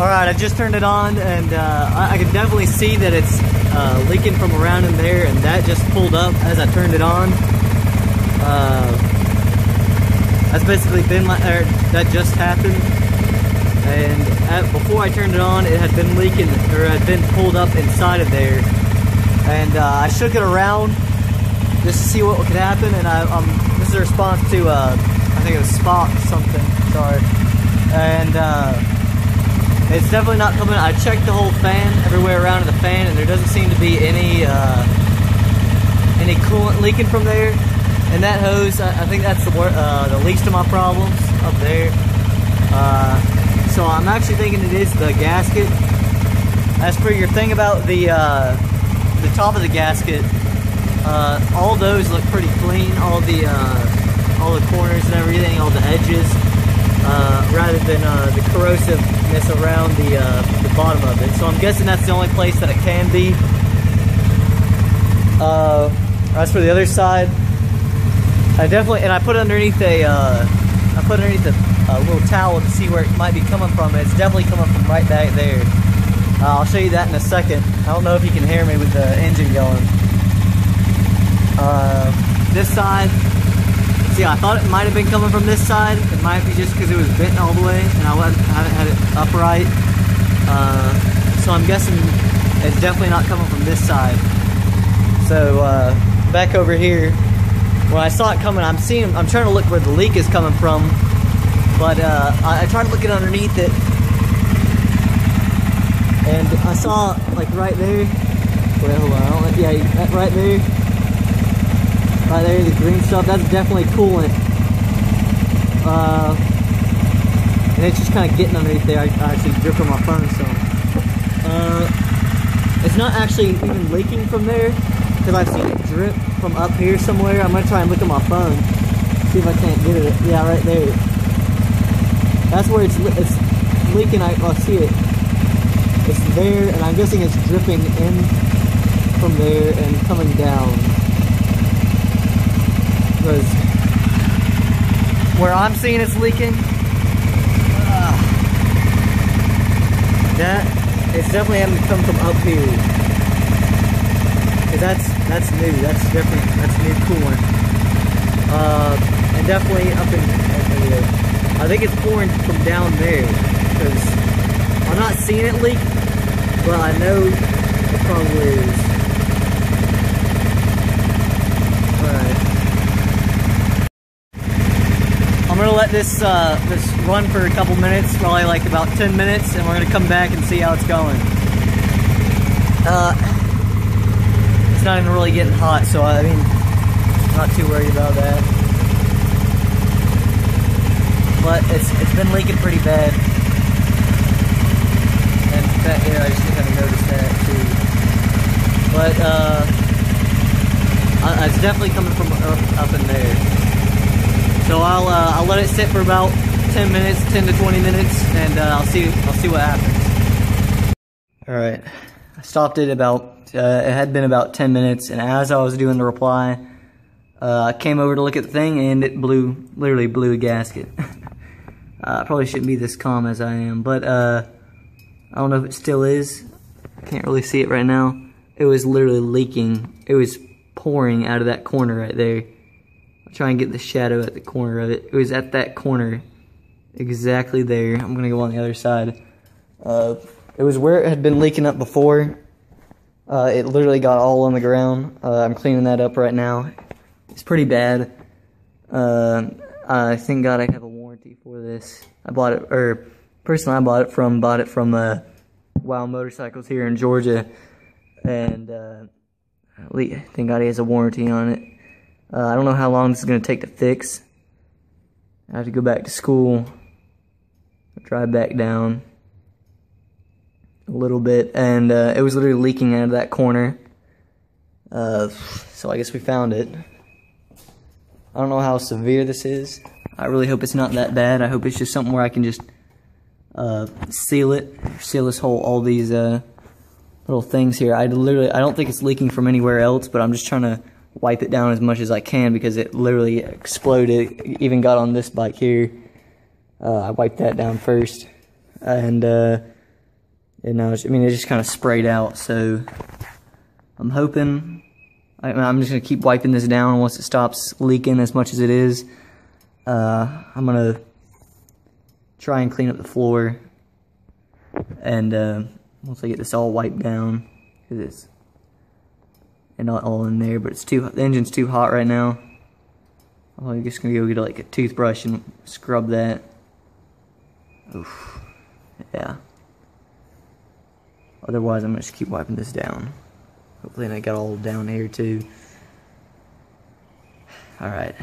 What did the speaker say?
Alright, I just turned it on, and I can definitely see that it's leaking from around in there, and that just pulled up as I turned it on. That's basically been that just happened. And before I turned it on, it had been leaking, or had been pulled up inside of there. And I shook it around just to see what could happen, and this is a response to, I think it was Spock something, sorry. And it's definitely not coming. I checked the whole fan, everywhere around the fan, and there doesn't seem to be any coolant leaking from there. And that hose, I think that's the least of my problems up there. So I'm actually thinking it is the gasket. As for your thing about the top of the gasket, all those look pretty clean. All the corners and everything, all the edges, rather than the corrosiveness around the bottom of it. So I'm guessing that's the only place that it can be. As for the other side, I put it underneath a little towel to see where it might be coming from. It's definitely coming from right back there. I'll show you that in a second. I don't know if you can hear me with the engine going. This side, see, I thought it might have been coming from this side. It might be just because it was bent all the way and I haven't had it upright. So I'm guessing it's definitely not coming from this side. So back over here, when I saw it coming, I'm trying to look where the leak is coming from, but I tried looking underneath it, and I saw, like, right there. Wait, hold on. Yeah, right there. Right there, the green stuff, that's definitely coolant. And it's just kind of getting underneath there. I actually dripped on my phone, so. It's not actually even leaking from there, because I've seen it drip from up here somewhere. I'm going to try and look at my phone, see if I can't get it. Yeah, right there. That's where it's leaking. I see it. It's there, and I'm guessing it's dripping in from there and coming down. Because where I'm seeing it's leaking, it's definitely having to come from up here. Cause that's new. That's new coolant. And definitely up in here. I think it's pouring from down there, because I'm not seeing it leak, but I know it probably is. I'm gonna let this run for a couple minutes, probably like about 10 minutes, and we're gonna come back and see how it's going. It's not even really getting hot, so I mean, I'm not too worried about that. But it's been leaking pretty bad. And back here, I just kind of noticed that too. But it's definitely coming from up in there. So I'll let it sit for about 10 to 20 minutes, and I'll see what happens. All right, I stopped it it had been about 10 minutes, and as I was doing the reply, I came over to look at the thing, and it literally blew a gasket. I probably shouldn't be this calm as I am, but I don't know if it still is. I can't really see it right now. It was literally leaking. It was pouring out of that corner right there. Try and get the shadow at the corner of it. It was at that corner, exactly there. I'm gonna go on the other side. It was where it had been leaking up before. It literally got all on the ground. I'm cleaning that up right now. It's pretty bad. I thank God I have a warranty for this. I bought it, or person I bought it from Wow Motorcycles here in Georgia, and thank God he has a warranty on it. I don't know how long this is going to take to fix. I have to go back to school, drive back down a little bit, and it was literally leaking out of that corner. So I guess we found it. I don't know how severe this is. I really hope it's not that bad. I hope it's just something where I can just seal this whole, all these little things here. I don't think it's leaking from anywhere else, but I'm just trying to wipe it down as much as I can because it literally exploded. It even got on this bike here. I wiped that down first, and And now, I mean, it just kind of sprayed out, so I'm hoping, I'm just going to keep wiping this down once it stops leaking as much as it is. I'm going to try and clean up the floor, and once I get this all wiped down, because it's not all in there, but the engine's too hot right now. I'm just going to go get like a toothbrush and scrub that. Oof. Yeah. Otherwise, I'm going to just keep wiping this down. Hopefully I got all down here too. Alright.